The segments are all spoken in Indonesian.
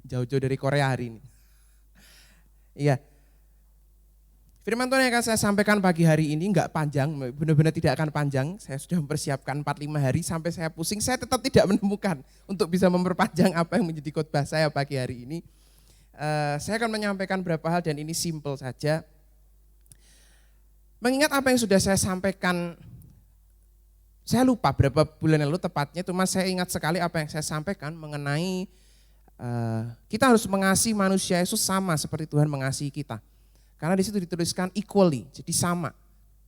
jauh-jauh dari Korea hari ini. Iya. Firman Tuhan yang akan saya sampaikan pagi hari ini enggak panjang, benar-benar tidak akan panjang. Saya sudah mempersiapkan 4-5 hari sampai saya pusing, saya tetap tidak menemukan untuk bisa memperpanjang apa yang menjadi khotbah saya pagi hari ini. Saya akan menyampaikan beberapa hal dan ini simple saja. Mengingat apa yang sudah saya sampaikan, saya lupa berapa bulan lalu tepatnya, cuma saya ingat sekali apa yang saya sampaikan mengenai kita harus mengasihi manusia Yesus sama seperti Tuhan mengasihi kita. Karena di situ dituliskan equally, jadi sama.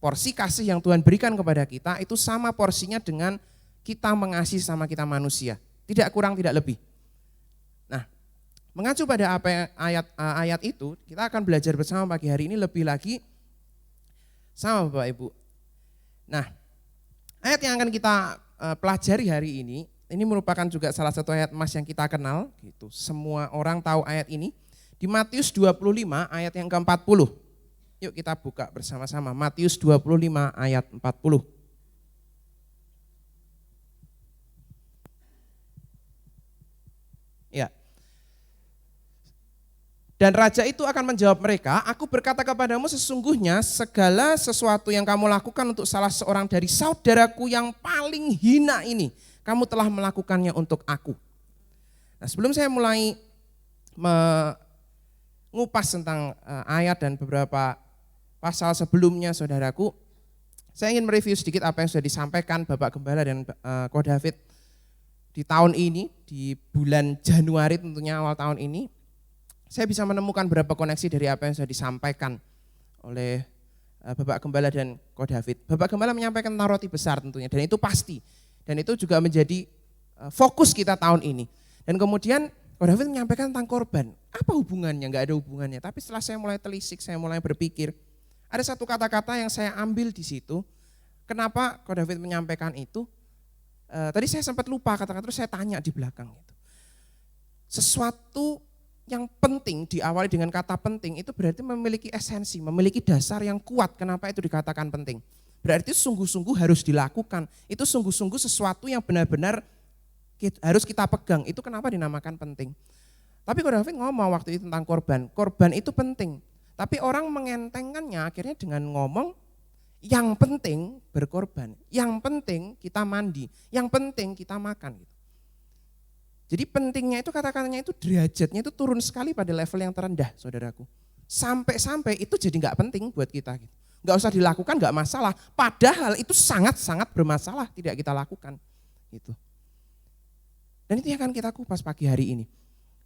Porsi kasih yang Tuhan berikan kepada kita itu sama porsinya dengan kita mengasihi sama kita manusia. Tidak kurang, tidak lebih. Nah, mengacu pada apa ayat itu, kita akan belajar bersama pagi hari ini lebih lagi sama Bapak Ibu. Nah, ayat yang akan kita pelajari hari ini merupakan juga salah satu ayat emas yang kita kenal. Gitu. Semua orang tahu ayat ini. Di Matius 25 ayat yang ke-40. Yuk kita buka bersama-sama. Matius 25 ayat 40. Ya. Dan raja itu akan menjawab mereka, aku berkata kepadamu sesungguhnya segala sesuatu yang kamu lakukan untuk salah seorang dari saudaraku yang paling hina ini, kamu telah melakukannya untuk aku. Nah, sebelum saya mulai mengupas tentang ayat dan beberapa pasal sebelumnya saudaraku, saya ingin mereview sedikit apa yang sudah disampaikan Bapak Gembala dan Ko David di tahun ini, di bulan Januari tentunya awal tahun ini. Saya bisa menemukan beberapa koneksi dari apa yang sudah disampaikan oleh Bapak Gembala dan Ko David. Bapak Gembala menyampaikan tentang roti besar tentunya, dan itu pasti. Dan itu juga menjadi fokus kita tahun ini. Dan kemudian Ko David menyampaikan tentang korban. Apa hubungannya? Enggak ada hubungannya. Tapi setelah saya mulai telisik, saya mulai berpikir, ada satu kata-kata yang saya ambil di situ. Kenapa Ko David menyampaikan itu? Tadi saya sempat lupa kata-kata, terus saya tanya di belakang itu. Sesuatu yang penting diawali dengan kata penting itu berarti memiliki esensi, memiliki dasar yang kuat. Kenapa itu dikatakan penting? Berarti sungguh-sungguh harus dilakukan. Itu sungguh-sungguh sesuatu yang benar-benar harus kita pegang. Itu kenapa dinamakan penting. Tapi Ko David ngomong waktu itu tentang korban. Korban itu penting. Tapi orang mengentengkannya akhirnya dengan ngomong yang penting berkorban. Yang penting kita mandi. Yang penting kita makan. Jadi pentingnya itu kata-katanya itu derajatnya itu turun sekali pada level yang terendah saudaraku. Sampai-sampai itu jadi gak penting buat kita. Gak usah dilakukan, gak masalah. Padahal itu sangat-sangat bermasalah tidak kita lakukan. Gitu. Dan itu yang akan kita kupas pagi hari ini.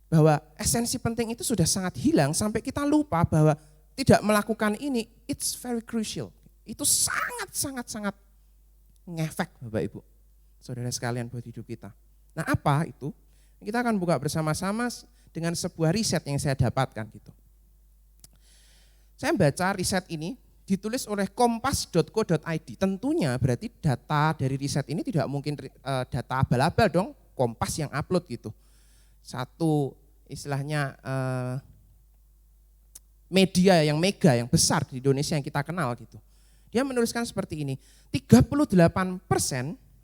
Bahwa esensi penting itu sudah sangat hilang sampai kita lupa bahwa tidak melakukan ini, it's very crucial. Itu sangat-sangat ngefek Bapak Ibu. Saudara sekalian buat hidup kita. Nah apa itu? Kita akan buka bersama-sama dengan sebuah riset yang saya dapatkan. Gitu. Saya baca riset ini ditulis oleh kompas.co.id. Tentunya berarti data dari riset ini tidak mungkin data abal-abal dong. Kompas yang upload gitu. Satu istilahnya media yang mega, yang besar di Indonesia yang kita kenal gitu. Dia menuliskan seperti ini, 38%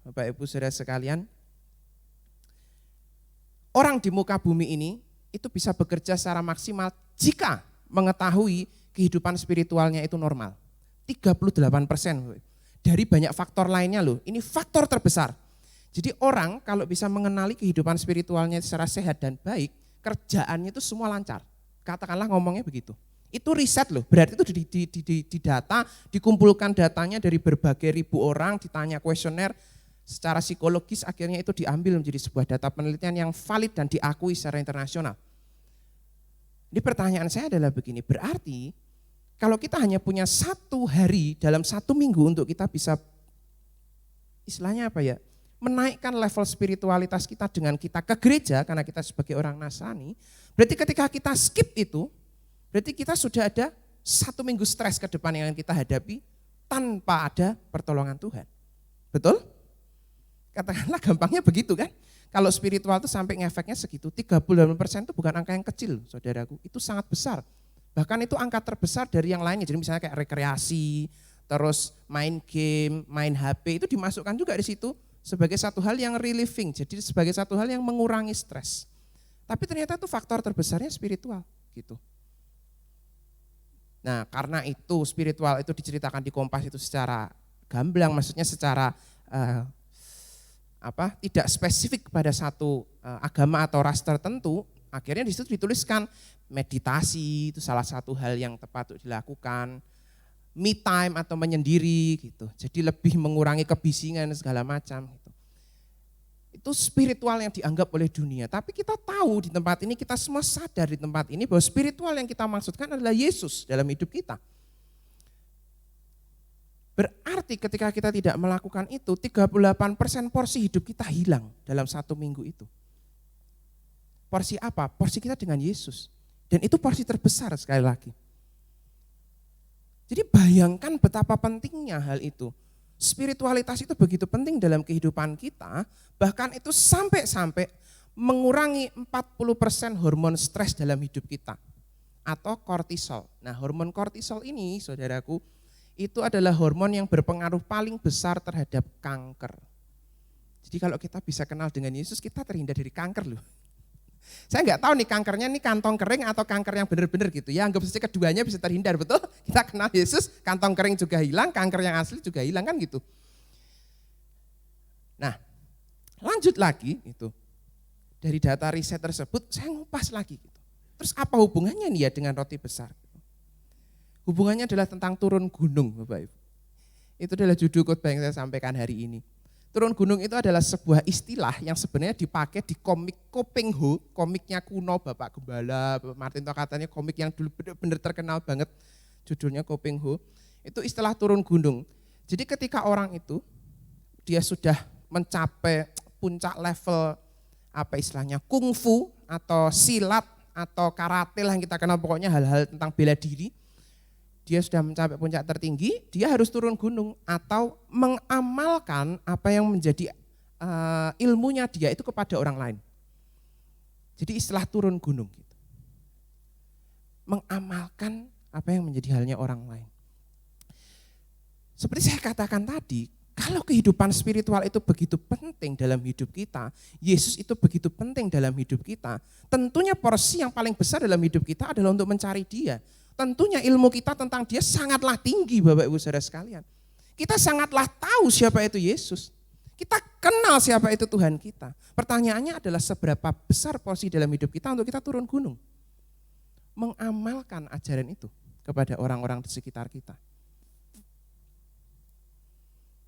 Bapak Ibu Saudara sekalian, orang di muka bumi ini itu bisa bekerja secara maksimal jika mengetahui kehidupan spiritualnya itu normal. 38% dari banyak faktor lainnya loh, ini faktor terbesar. Jadi orang kalau bisa mengenali kehidupan spiritualnya secara sehat dan baik, kerjaannya itu semua lancar. Katakanlah ngomongnya begitu. Itu riset loh, berarti itu di data, dikumpulkan datanya dari berbagai ribu orang, ditanya kuesioner, secara psikologis akhirnya itu diambil menjadi sebuah data penelitian yang valid dan diakui secara internasional. Ini pertanyaan saya adalah begini, berarti kalau kita hanya punya 1 hari dalam 1 minggu untuk kita bisa, istilahnya apa ya, menaikkan level spiritualitas kita dengan kita ke gereja karena kita sebagai orang Nasrani, berarti ketika kita skip itu, berarti kita sudah ada 1 minggu stres ke depan yang kita hadapi tanpa ada pertolongan Tuhan. Betul? Katakanlah gampangnya begitu kan. Kalau spiritual itu sampai ngefeknya segitu, 38% itu bukan angka yang kecil saudaraku, itu sangat besar. Bahkan itu angka terbesar dari yang lainnya, jadi misalnya kayak rekreasi, terus main game, main HP, itu dimasukkan juga di situ sebagai satu hal yang relieving, jadi sebagai satu hal yang mengurangi stres. Tapi ternyata itu faktor terbesarnya spiritual gitu. Nah, karena itu spiritual itu diceritakan di Kompas itu secara gamblang, maksudnya secara tidak spesifik pada satu agama atau ras tertentu. Akhirnya di situ dituliskan meditasi itu salah satu hal yang tepat untuk dilakukan, me time atau menyendiri gitu. Jadi lebih mengurangi kebisingan segala macam gitu. Itu spiritual yang dianggap oleh dunia. Tapi kita tahu di tempat ini, kita semua sadar di tempat ini bahwa spiritual yang kita maksudkan adalah Yesus dalam hidup kita. Berarti ketika kita tidak melakukan itu, 38% porsi hidup kita hilang dalam 1 minggu itu. Porsi apa? Porsi kita dengan Yesus. Dan itu porsi terbesar sekali lagi. Jadi bayangkan betapa pentingnya hal itu. Spiritualitas itu begitu penting dalam kehidupan kita, bahkan itu sampai mengurangi 40% hormon stres dalam hidup kita. Atau kortisol. Nah, hormon kortisol ini, saudaraku, itu adalah hormon yang berpengaruh paling besar terhadap kanker. Jadi kalau kita bisa kenal dengan Yesus, kita terhindar dari kanker loh. Saya nggak tahu nih kankernya nih kantong kering atau kanker yang benar-benar gitu ya. Anggap saja keduanya bisa terhindar, betul? Kita kenal Yesus, kantong kering juga hilang, kanker yang asli juga hilang kan gitu. Nah, lanjut lagi itu. Dari data riset tersebut saya ngupas lagi gitu. Terus apa hubungannya nih ya dengan roti besar? Hubungannya adalah tentang turun gunung, Bapak Ibu. Itu adalah judul khotbah yang saya sampaikan hari ini. Turun gunung itu adalah sebuah istilah yang sebenarnya dipakai di komik Kopeng Ho, komiknya kuno Bapak Gembala, Bapak Martin katanya komik yang dulu benar-benar terkenal banget, judulnya Kopeng Ho. Itu istilah turun gunung. Jadi ketika orang itu dia sudah mencapai puncak level apa istilahnya kungfu atau silat atau karate lah yang kita kenal, pokoknya hal-hal tentang bela diri. Dia sudah mencapai puncak tertinggi, dia harus turun gunung atau mengamalkan apa yang menjadi ilmunya dia itu kepada orang lain. Jadi istilah turun gunung gitu. Mengamalkan apa yang menjadi halnya orang lain. Seperti saya katakan tadi, kalau kehidupan spiritual itu begitu penting dalam hidup kita, Yesus itu begitu penting dalam hidup kita, tentunya porsi yang paling besar dalam hidup kita adalah untuk mencari Dia. Tentunya ilmu kita tentang Dia sangatlah tinggi Bapak Ibu Saudara sekalian. Kita sangatlah tahu siapa itu Yesus. Kita kenal siapa itu Tuhan kita. Pertanyaannya adalah seberapa besar porsi dalam hidup kita untuk kita turun gunung. Mengamalkan ajaran itu kepada orang-orang di sekitar kita.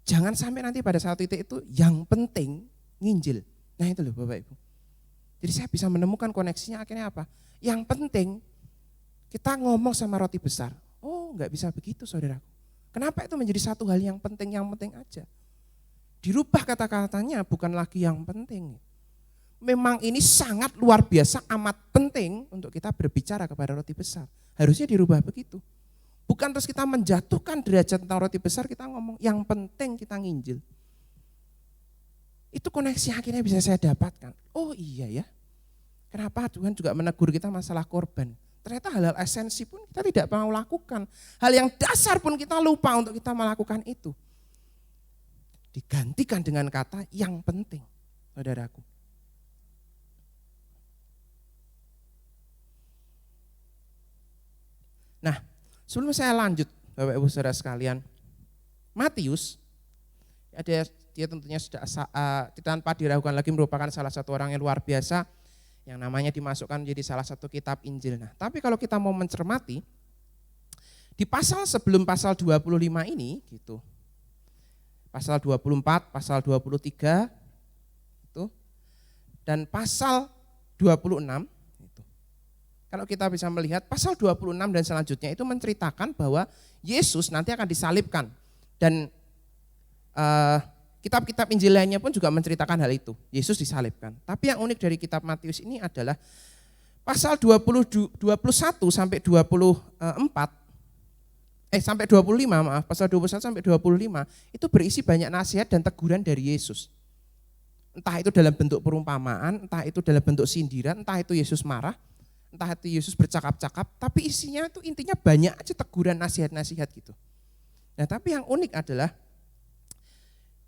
Jangan sampai nanti pada saat itu yang penting nginjil. Nah itu loh Bapak Ibu. Jadi saya bisa menemukan koneksinya akhirnya apa? Yang penting kita ngomong sama roti besar. Oh enggak bisa begitu saudaraku. Kenapa itu menjadi satu hal yang penting aja. Dirubah kata-katanya bukan lagi yang penting. Memang ini sangat luar biasa amat penting untuk kita berbicara kepada roti besar. Harusnya dirubah begitu. Bukan terus kita menjatuhkan derajat tentang roti besar, kita ngomong yang penting kita nginjil. Itu koneksi akhirnya bisa saya dapatkan. Oh iya ya, kenapa Tuhan juga menegur kita masalah korban. Ternyata hal-hal esensi pun kita tidak mau lakukan. Hal yang dasar pun kita lupa untuk kita melakukan itu. Digantikan dengan kata yang penting, saudaraku. Nah, sebelum saya lanjut, Bapak Ibu Saudara sekalian, Matius, dia tentunya sudah tanpa diragukan lagi merupakan salah satu orang yang luar biasa, yang namanya dimasukkan menjadi salah satu kitab Injil. Nah, tapi kalau kita mau mencermati, di pasal sebelum pasal 25 ini, gitu, pasal 24, pasal 23, itu, dan pasal 26, kalau kita bisa melihat pasal 26 dan selanjutnya itu menceritakan bahwa Yesus nanti akan disalibkan. Dan kitab-kitab Injil lainnya pun juga menceritakan hal itu. Yesus disalibkan. Tapi yang unik dari kitab Matius ini adalah pasal 21 sampai 25, pasal 21 sampai 25 itu berisi banyak nasihat dan teguran dari Yesus. Entah itu dalam bentuk perumpamaan, entah itu dalam bentuk sindiran, entah itu Yesus marah, entah itu Yesus bercakap-cakap, tapi isinya itu intinya banyak aja teguran, nasihat-nasihat gitu. Nah tapi yang unik adalah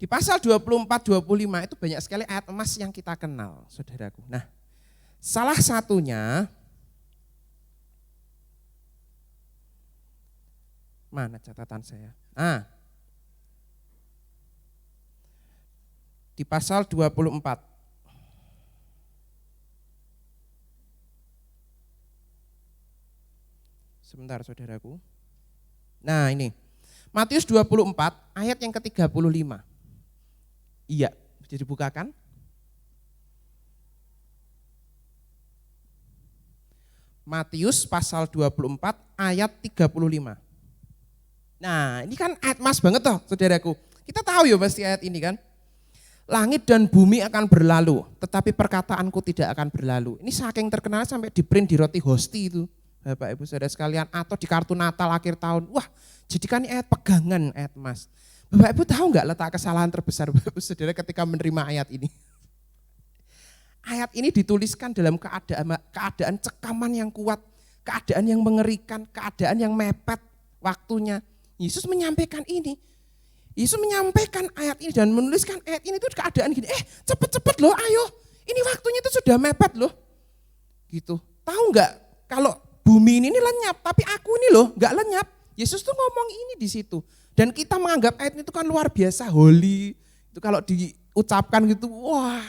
di pasal 24-25 itu banyak sekali ayat emas yang kita kenal, saudaraku. Nah Salah satunya, mana catatan saya? Di pasal 24. Sebentar saudaraku. Nah ini, Matius 24 ayat yang ke-35. Iya, bisa dibukakan. Matius pasal 24 ayat 35. Nah ini kan ayat mas banget toh saudaraku. Kita tahu ya pasti ayat ini kan. Langit dan bumi akan berlalu, tetapi perkataanku tidak akan berlalu. Ini saking terkenal sampai di print di roti hosti itu. Bapak Ibu Saudara sekalian, atau di kartu Natal akhir tahun. Wah, jadikan ini ayat pegangan, ayat emas. Bapak Ibu tahu nggak letak kesalahan terbesar Bapak Ibu Saudara ketika menerima ayat ini? Ayat ini dituliskan dalam keadaan cekaman yang kuat, keadaan yang mengerikan, keadaan yang mepet waktunya. Yesus menyampaikan ini. Yesus menyampaikan ayat ini dan menuliskan ayat ini itu keadaan gini, cepet-cepet loh ayo, ini waktunya itu sudah mepet loh. Gitu, tahu nggak kalau bumi ini lenyap, tapi aku ini loh nggak lenyap. Yesus tuh ngomong ini di situ. Dan kita menganggap ayat itu kan luar biasa, holy. Itu kalau diucapkan gitu, wah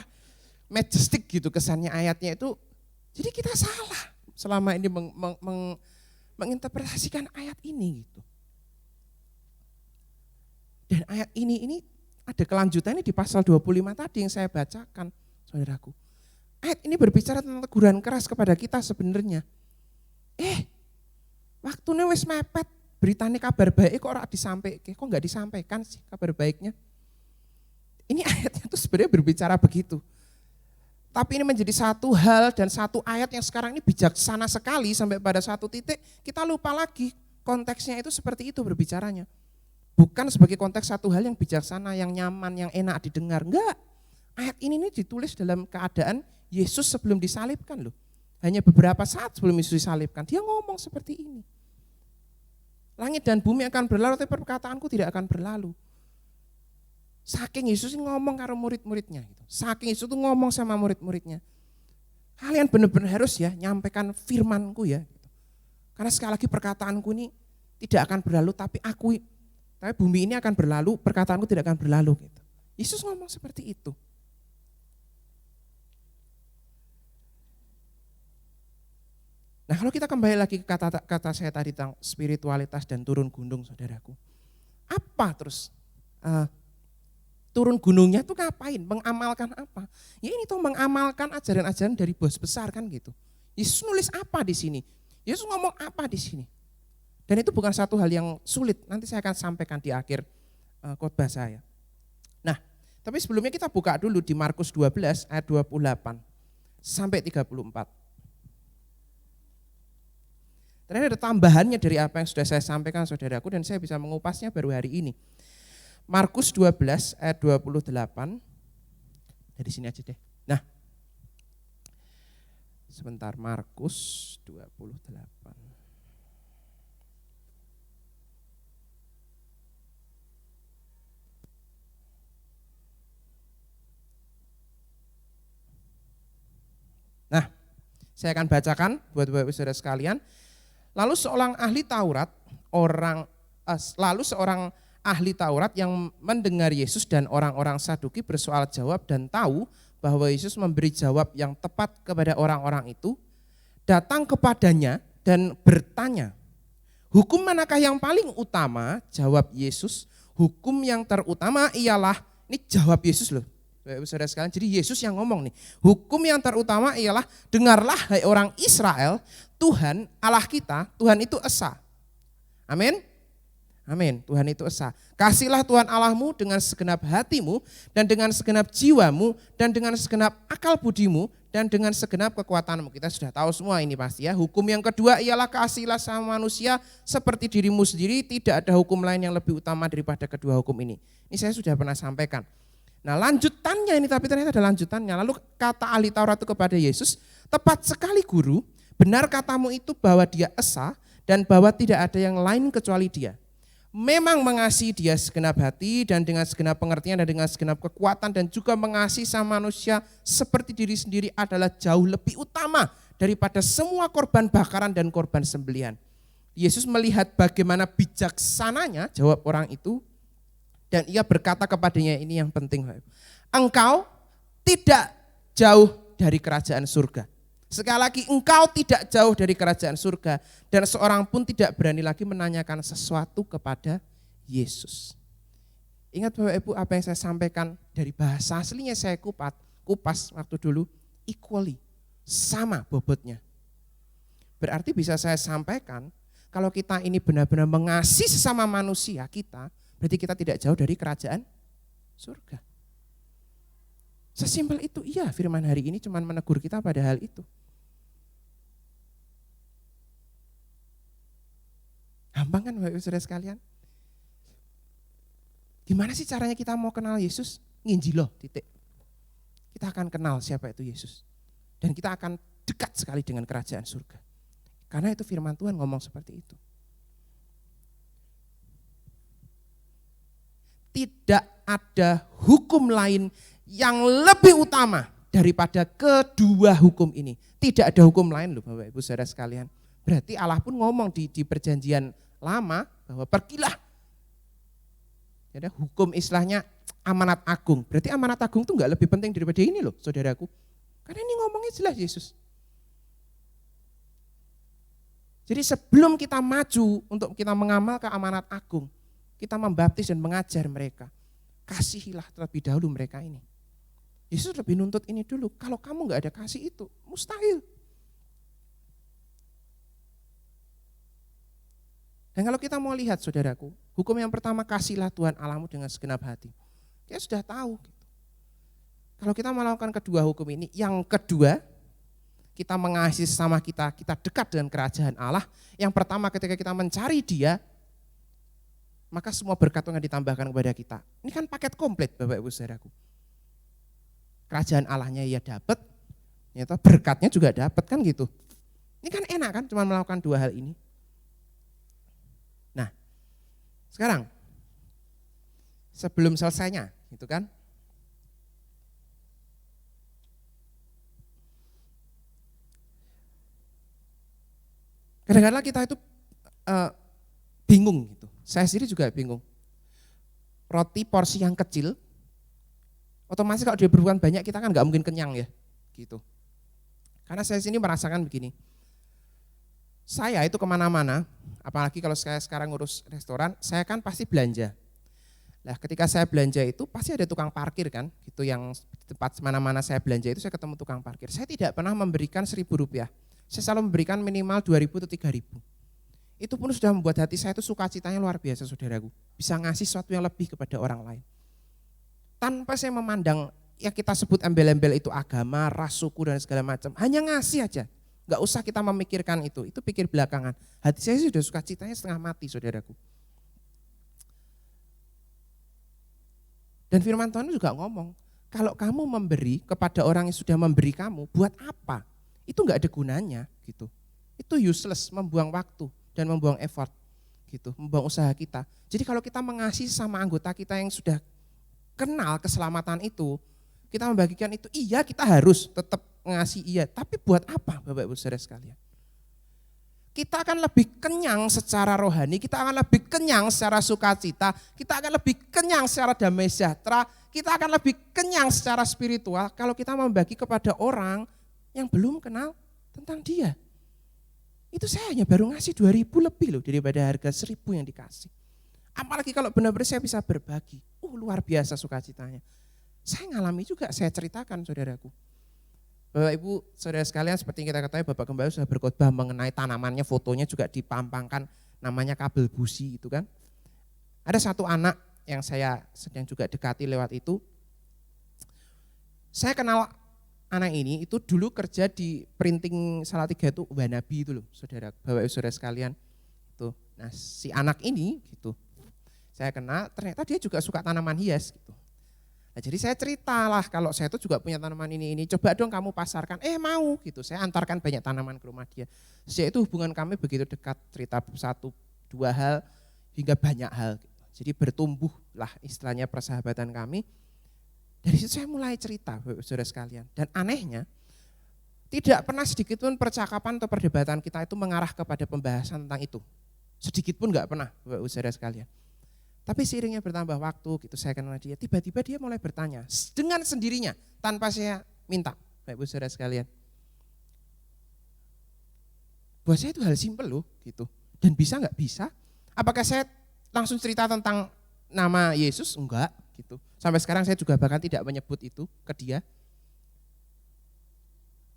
majestic gitu kesannya ayatnya itu. Jadi kita salah selama ini menginterpretasikan ayat ini gitu. Dan ayat ini ada kelanjutannya di pasal 25 tadi yang saya bacakan, saudaraku. Ayat ini berbicara tentang teguran keras kepada kita sebenarnya. Waktunya wis mepet, beritanya kabar baik kok ora disampaikan, kok enggak disampaikan sih kabar baiknya. Ini ayatnya tuh sebenarnya berbicara begitu. Tapi ini menjadi satu hal dan satu ayat yang sekarang ini bijaksana sekali sampai pada satu titik kita lupa lagi konteksnya itu seperti itu berbicaranya. Bukan sebagai konteks satu hal yang bijaksana, yang nyaman, yang enak didengar. Enggak, ayat ini ditulis dalam keadaan Yesus sebelum disalibkan loh. Hanya beberapa saat sebelum Yesus disalibkan, dia ngomong seperti ini. Langit dan bumi akan berlalu, tapi perkataanku tidak akan berlalu. Saking Yesus ngomong karo murid-muridnya. Gitu. Saking Yesus tuh ngomong sama murid-muridnya. Kalian benar-benar harus ya nyampaikan firmanku ya. Gitu. Karena sekali lagi perkataanku ini tidak akan berlalu, tapi bumi ini akan berlalu, perkataanku tidak akan berlalu. Gitu. Yesus ngomong seperti itu. Nah kalau kita kembali lagi ke kata saya tadi tentang spiritualitas dan turun gunung saudaraku. Apa terus turun gunungnya tuh ngapain? Mengamalkan apa? Ya ini tuh mengamalkan ajaran-ajaran dari bos besar kan gitu. Yesus nulis apa di sini? Yesus ngomong apa di sini? Dan itu bukan satu hal yang sulit, nanti saya akan sampaikan di akhir khotbah saya. Nah, tapi sebelumnya kita buka dulu di Markus 12 ayat 28 sampai 34. Ternyata ada tambahannya dari apa yang sudah saya sampaikan saudaraku dan saya bisa mengupasnya baru hari ini. Markus 12 ayat 28, dari sini aja deh. Nah, sebentar Markus 28. Nah, saya akan bacakan buat Bapak-Ibu Saudara sekalian. Lalu seorang ahli Taurat yang mendengar Yesus dan orang-orang Saduki bersoal jawab dan tahu bahwa Yesus memberi jawab yang tepat kepada orang-orang itu, datang kepadanya dan bertanya, hukum manakah yang paling utama? Jawab Yesus, hukum yang terutama ialah, ini jawab Yesus loh. Saudara sekalian, jadi Yesus yang ngomong nih, hukum yang terutama ialah, dengarlah hai orang Israel, Tuhan Allah kita, Tuhan itu esa. Amin. Amin, Tuhan itu esa. Kasihlah Tuhan Allahmu dengan segenap hatimu dan dengan segenap jiwamu dan dengan segenap akal budimu dan dengan segenap kekuatanmu. Kita sudah tahu semua ini pasti ya. Hukum yang kedua ialah kasihlah sama manusia seperti dirimu sendiri. Tidak ada hukum lain yang lebih utama daripada kedua hukum ini. Ini saya sudah pernah sampaikan. Nah lanjutannya ini, tapi ternyata ada lanjutannya. Lalu kata ahli Taurat itu kepada Yesus, tepat sekali guru, benar katamu itu bahwa dia esa dan bahwa tidak ada yang lain kecuali dia. memang mengasihi dia segenap hati dan dengan segenap pengertian dan dengan segenap kekuatan dan juga mengasihi sama manusia seperti diri sendiri adalah jauh lebih utama daripada semua korban bakaran dan korban sembelihan. Yesus melihat bagaimana bijaksananya jawab orang itu dan ia berkata kepadanya, ini yang penting, engkau tidak jauh dari kerajaan surga. Sekali lagi, engkau tidak jauh dari kerajaan surga dan seorang pun tidak berani lagi menanyakan sesuatu kepada Yesus. Ingat Bapak Ibu apa yang saya sampaikan dari bahasa aslinya saya kupas waktu dulu, equally, sama bobotnya. Berarti bisa saya sampaikan kalau kita ini benar-benar mengasihi sesama manusia kita, berarti kita tidak jauh dari kerajaan surga. Sesimpel itu, iya firman hari ini cuma menegur kita pada hal itu. Gampang kan Bapak Ibu Saudara sekalian? Gimana sih caranya kita mau kenal Yesus? Nginjil loh, titik. Kita akan kenal siapa itu Yesus. Dan kita akan dekat sekali dengan kerajaan surga. Karena itu firman Tuhan ngomong seperti itu. Tidak ada hukum lain yang lebih utama daripada kedua hukum ini. Tidak ada hukum lain loh Bapak Ibu Saudara sekalian. Berarti Allah pun ngomong di perjanjian lama bahwa pergilah. Jadi hukum istilahnya amanat agung. Berarti amanat agung itu enggak lebih penting daripada ini loh saudaraku. Karena ini ngomongnya jelas Yesus. Jadi sebelum kita maju untuk kita mengamalkan amanat agung, kita membaptis dan mengajar mereka. Kasihilah terlebih dahulu mereka ini. Yesus lebih nuntut ini dulu. Kalau kamu enggak ada kasih itu, mustahil. Dan kalau kita mau lihat saudaraku, hukum yang pertama kasihlah Tuhan Allahmu dengan segenap hati. Kita sudah tahu. Kalau kita melakukan kedua hukum ini, yang kedua kita mengasihi sesama kita, kita dekat dengan kerajaan Allah. Yang pertama ketika kita mencari Dia, maka semua berkat yang ditambahkan kepada kita. Ini kan paket komplit Bapak Ibu Saudaraku. Kerajaan Allahnya ya dapat, ternyata berkatnya juga dapat kan gitu. Ini kan enak kan cuma melakukan dua hal ini. Nah, sekarang sebelum selesainya gitu kan. Kadang-kadang kita itu bingung gitu. Saya sendiri juga bingung. Roti porsi yang kecil, otomatis kalau dia berbuat banyak kita kan nggak mungkin kenyang ya, gitu. Karena saya sini merasakan begini. Saya itu kemana-mana, apalagi kalau saya sekarang ngurus restoran, saya kan pasti belanja. Nah, ketika saya belanja itu pasti ada tukang parkir kan, gitu yang tempat mana-mana saya belanja itu saya ketemu tukang parkir. Saya tidak pernah memberikan Rp1.000. Saya selalu memberikan minimal 2.000 atau 3.000. Itu pun sudah membuat hati saya itu sukacitanya luar biasa saudaraku. Bisa ngasih sesuatu yang lebih kepada orang lain. Tanpa saya memandang yang kita sebut embel-embel itu agama, ras, suku dan segala macam. Hanya ngasih aja. Enggak usah kita memikirkan itu pikir belakangan. Hati saya sudah sukacitanya setengah mati saudaraku. Dan firman Tuhan juga ngomong, kalau kamu memberi kepada orang yang sudah memberi kamu, buat apa? Itu enggak ada gunanya gitu. Itu useless, membuang waktu dan membuang effort gitu, membuang usaha kita. Jadi kalau kita mengasihi sama anggota kita yang sudah kenal keselamatan itu, kita membagikan itu, iya kita harus tetap ngasih iya, tapi buat apa Bapak Ibu Saudara sekalian? Kita akan lebih kenyang secara rohani, kita akan lebih kenyang secara sukacita, kita akan lebih kenyang secara damai sejahtera, kita akan lebih kenyang secara spiritual kalau kita membagi kepada orang yang belum kenal tentang Dia. Itu saya hanya baru ngasih 2.000 lebih loh daripada harga 1.000 yang dikasih. Apalagi kalau benar-benar saya bisa berbagi, luar biasa sukacitanya. Saya ngalami juga, saya ceritakan saudaraku. Bapak Ibu saudara sekalian seperti yang kita ketahui Bapak Gembala sudah berkhotbah mengenai tanamannya, fotonya juga dipampangkan namanya kabel busi itu kan. Ada satu anak yang saya sedang juga dekati lewat itu. Saya kenal anak ini itu dulu kerja di printing Salatiga itu Wanabi itu loh saudara, Bapak Ibu saudara sekalian. Tuh. Nah si anak ini gitu, saya kenal ternyata dia juga suka tanaman hias gitu. Nah, jadi saya ceritalah kalau saya itu juga punya tanaman ini, coba dong kamu pasarkan, mau gitu, saya antarkan banyak tanaman ke rumah dia. Sejak itu hubungan kami begitu dekat, cerita 1-2 hal, hingga banyak hal. Jadi bertumbuhlah istilahnya persahabatan kami. Dari situ saya mulai cerita, Bapak Saudara sekalian. Dan anehnya, tidak pernah sedikit pun percakapan atau perdebatan kita itu mengarah kepada pembahasan tentang itu. Sedikit pun enggak pernah, Bapak Saudara sekalian. Tapi seiringnya bertambah waktu, gitu saya kenal dia, tiba-tiba dia mulai bertanya dengan sendirinya, tanpa saya minta, Bapak Saudara sekalian. Buat saya itu hal simpel loh, gitu. Dan bisa enggak? Bisa. Apakah saya langsung cerita tentang nama Yesus? Enggak, gitu. Sampai sekarang saya juga bahkan tidak menyebut itu ke dia.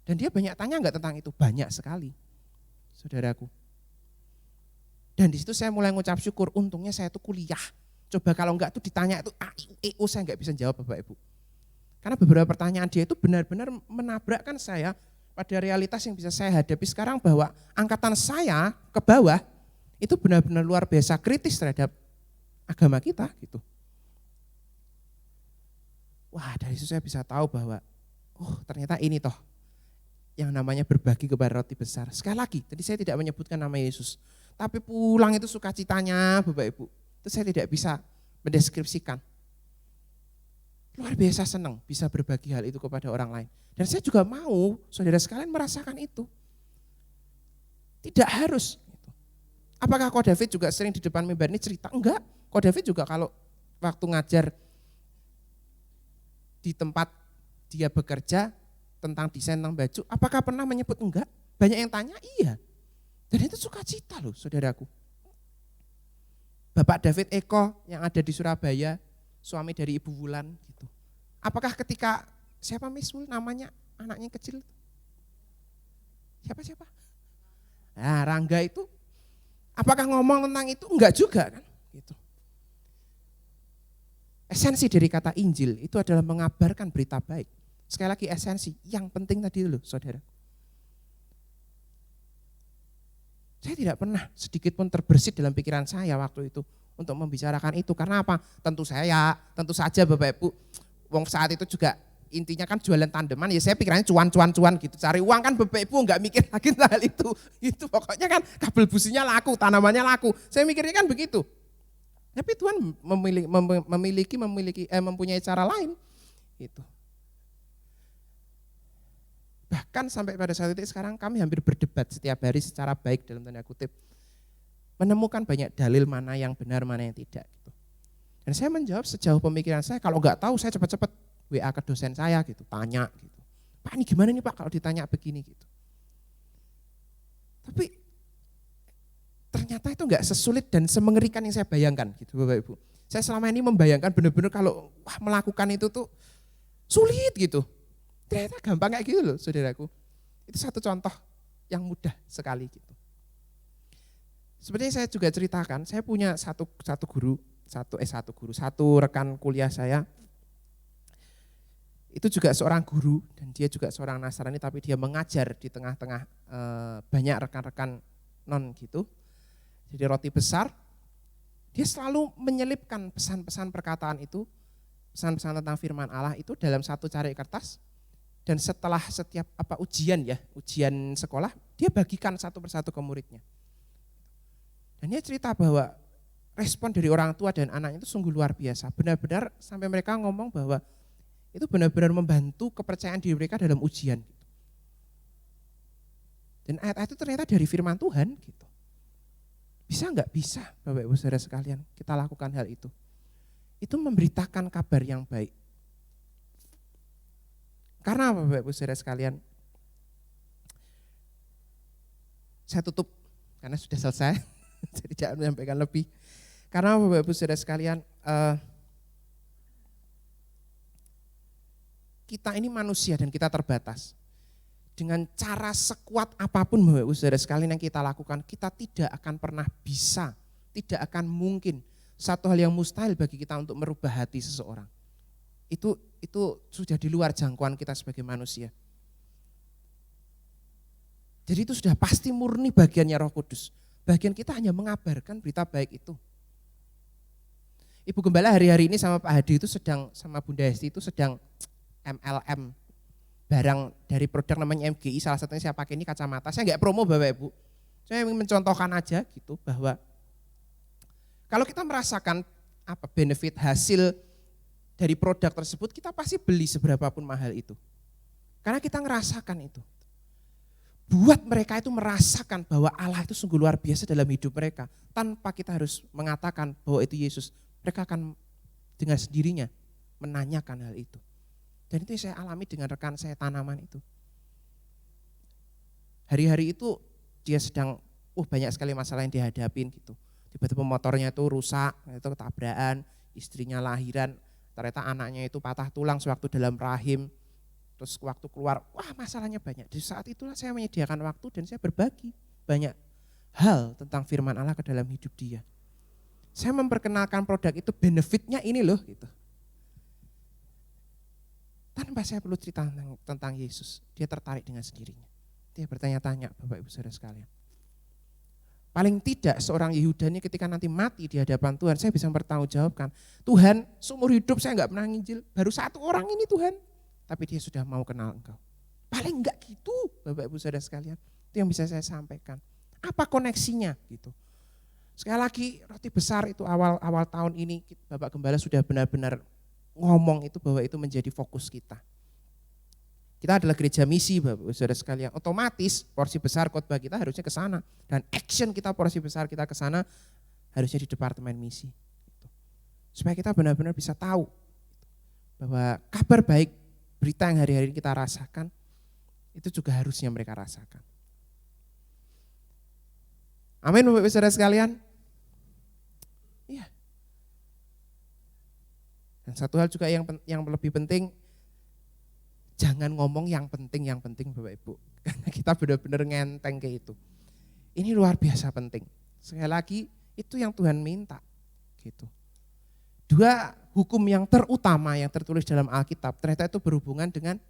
Dan dia banyak tanya enggak tentang itu? Banyak sekali, saudaraku. Dan di situ saya mulai ngucap syukur, untungnya saya itu kuliah. Coba kalau enggak tuh ditanya itu AIEO saya enggak bisa jawab Bapak Ibu. Karena beberapa pertanyaan dia itu benar-benar menabrakkan saya pada realitas yang bisa saya hadapi sekarang, bahwa angkatan saya ke bawah itu benar-benar luar biasa kritis terhadap agama kita gitu. Wah, dari situ saya bisa tahu bahwa ternyata ini toh yang namanya berbagi kepada roti besar. Sekali lagi, tadi saya tidak menyebutkan nama Yesus. Tapi pulang itu sukacitanya Bapak Ibu, itu saya tidak bisa mendeskripsikan. Luar biasa senang bisa berbagi hal itu kepada orang lain. Dan saya juga mau saudara sekalian merasakan itu. Tidak harus. Apakah Ko David juga sering di depan mimbar ini cerita? Enggak. Ko David juga kalau waktu ngajar di tempat dia bekerja tentang desain tentang baju, apakah pernah menyebut? Enggak. Banyak yang tanya, iya. Dan itu sukacita loh saudaraku. Bapak David Eko yang ada di Surabaya, suami dari Ibu Wulan gitu. Apakah ketika siapa Mismul namanya anaknya kecil? Siapa? Nah, Rangga itu apakah ngomong tentang itu? Enggak juga kan gitu. Esensi dari kata Injil itu adalah mengabarkan berita baik. Sekali lagi esensi, yang penting tadi loh saudara. Saya tidak pernah sedikit pun terbersit dalam pikiran saya waktu itu untuk membicarakan itu. Karena apa? Tentu saja Bapak Ibu, wong saat itu juga intinya kan jualan tandeman, ya saya pikirannya cuan gitu. Cari uang kan Bapak Ibu enggak mikir lagi hal itu. Itu pokoknya kan kabel businya laku, tanamannya laku. Saya mikirnya kan begitu. Tapi Tuhan mempunyai cara lain. Gitu. Bahkan sampai pada saat itu sekarang kami hampir berdebat setiap hari secara baik dalam tanda kutip. Menemukan banyak dalil mana yang benar, mana yang tidak. Gitu. Dan saya menjawab sejauh pemikiran saya, kalau enggak tahu saya cepat-cepat WA ke dosen saya gitu, tanya gitu. Pak ini gimana nih Pak kalau ditanya begini gitu. Tapi ternyata itu enggak sesulit dan semengerikan yang saya bayangkan gitu Bapak Ibu. Saya selama ini membayangkan benar-benar kalau melakukan itu tuh sulit gitu. Ternyata gampang kayak gitu loh saudaraku. Itu satu contoh yang mudah sekali gitu. Seperti saya juga ceritakan, saya punya satu rekan kuliah saya. Itu juga seorang guru dan dia juga seorang Nasrani, tapi dia mengajar di tengah-tengah banyak rekan-rekan non gitu. Jadi roti besar, dia selalu menyelipkan pesan-pesan perkataan itu, pesan-pesan tentang firman Allah itu dalam satu cari kertas. Dan setelah setiap ujian sekolah, dia bagikan satu persatu ke muridnya. Dan dia cerita bahwa respon dari orang tua dan anaknya itu sungguh luar biasa. Benar-benar sampai mereka ngomong bahwa itu benar-benar membantu kepercayaan diri mereka dalam ujian. Dan ayat-ayat itu ternyata dari firman Tuhan. Gitu. Bisa enggak? Bisa Bapak Ibu Saudara sekalian, kita lakukan hal itu. Itu memberitakan kabar yang baik. Karena apa Bapak Ibu Saudara sekalian? Saya tutup karena sudah selesai, jadi jangan menyampaikan lebih. Karena Bapak Ibu Saudara sekalian, kita ini manusia dan kita terbatas. Dengan cara sekuat apapun Bapak Ibu Saudara sekalian yang kita lakukan, kita tidak akan pernah bisa, tidak akan mungkin. Satu hal yang mustahil bagi kita untuk merubah hati seseorang. Itu sudah di luar jangkauan kita sebagai manusia. Jadi itu sudah pasti murni bagiannya Roh Kudus. Bagian kita hanya mengabarkan berita baik itu. Ibu Gembala hari-hari ini sama Pak Hadi itu sama Bunda Hesti itu sedang MLM. Barang dari produk namanya MGI, salah satunya saya pakai ini kacamata. Saya enggak promo Bapak Ibu. Saya ingin mencontohkan aja gitu bahwa Kalau kita merasakan benefit hasil dari produk tersebut, kita pasti beli seberapapun mahal itu. Karena kita ngerasakan itu. Buat mereka itu merasakan bahwa Allah itu sungguh luar biasa dalam hidup mereka. Tanpa kita harus mengatakan bahwa itu Yesus. Mereka akan dengan sendirinya menanyakan hal itu. Dan itu yang saya alami dengan rekan saya tanaman itu. Hari-hari itu dia sedang, banyak sekali masalah yang dihadapin gitu. Tiba-tiba motornya itu rusak, itu ketabrakan, istrinya lahiran, ternyata anaknya itu patah tulang sewaktu dalam rahim. Terus waktu keluar, masalahnya banyak. Di saat itulah saya menyediakan waktu dan saya berbagi banyak hal tentang firman Allah ke dalam hidup dia. Saya memperkenalkan produk itu, benefitnya ini loh gitu. Tanpa saya perlu cerita tentang Yesus, dia tertarik dengan sendirinya. Dia bertanya-tanya, Bapak Ibu Saudara sekalian. Paling tidak seorang Yehuda ini ketika nanti mati di hadapan Tuhan, saya bisa bertanggungjawabkan, Tuhan seumur hidup saya enggak pernah nginjil, baru satu orang ini Tuhan. Tapi dia sudah mau kenal Engkau. Paling enggak gitu Bapak Ibu Saudara sekalian. Itu yang bisa saya sampaikan. Apa koneksinya gitu. Sekali lagi roti besar itu awal tahun ini Bapak Gembala sudah benar-benar ngomong itu bahwa itu menjadi fokus kita. Kita adalah gereja misi Bapak Ibu Saudara sekalian. Otomatis porsi besar khotbah kita harusnya ke sana. Dan action kita porsi besar kita ke sana harusnya di departemen misi. Supaya kita benar-benar bisa tahu bahwa kabar baik, berita yang hari-hari kita rasakan, itu juga harusnya mereka rasakan. Amin Bapak Ibu Saudara sekalian. Iya. Dan satu hal juga yang lebih penting, jangan ngomong yang penting Bapak Ibu. Karena kita benar-benar ngenteng ke itu. Ini luar biasa penting. Sekali lagi, itu yang Tuhan minta. Gitu. Dua hukum yang terutama yang tertulis dalam Alkitab, ternyata itu berhubungan dengan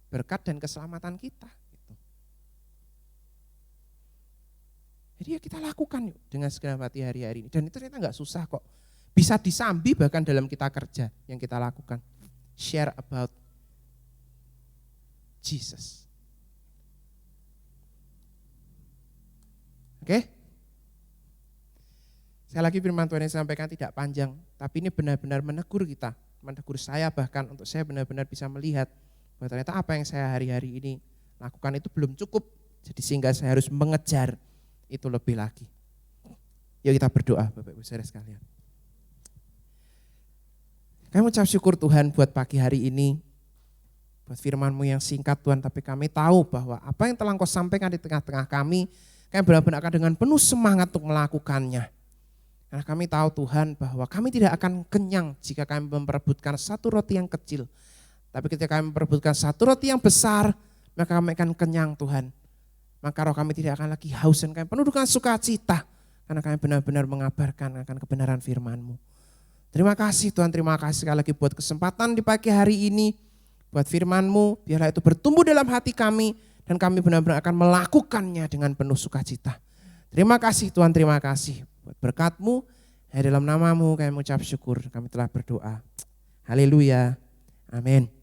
berkat dan keselamatan kita. Gitu. Jadi ya kita lakukan yuk dengan segenap hati hari-hari ini. Dan itu ternyata enggak susah kok. Bisa disambi bahkan dalam kita kerja yang kita lakukan. Share about Jesus. Oke? Saya lagi firman Tuhan yang sampaikan tidak panjang, tapi ini benar-benar menegur kita, menegur saya bahkan untuk saya benar-benar bisa melihat bahwa ternyata apa yang saya hari-hari ini lakukan itu belum cukup, jadi sehingga saya harus mengejar itu lebih lagi. Yuk kita berdoa Bapak Ibu Saudara sekalian. Kami ucap syukur Tuhan buat pagi hari ini, buat firman-Mu yang singkat Tuhan, tapi kami tahu bahwa apa yang telah Engkau sampaikan di tengah-tengah kami benar-benar akan dengan penuh semangat untuk melakukannya. Karena kami tahu Tuhan bahwa kami tidak akan kenyang jika kami memperebutkan satu roti yang kecil. Tapi ketika kami memperebutkan satu roti yang besar, maka kami akan kenyang Tuhan. Maka roh kami tidak akan lagi haus dan kami penuh dengan sukacita. Karena kami benar-benar mengabarkan akan kebenaran firman-Mu. Terima kasih Tuhan, terima kasih sekali lagi buat kesempatan di pagi hari ini. Buat firman-Mu, biarlah itu bertumbuh dalam hati kami. Dan kami benar-benar akan melakukannya dengan penuh sukacita. Terima kasih Tuhan, terima kasih. Buat berkat-Mu, dalam nama-Mu kami mengucap syukur, kami telah berdoa. Haleluya, amin.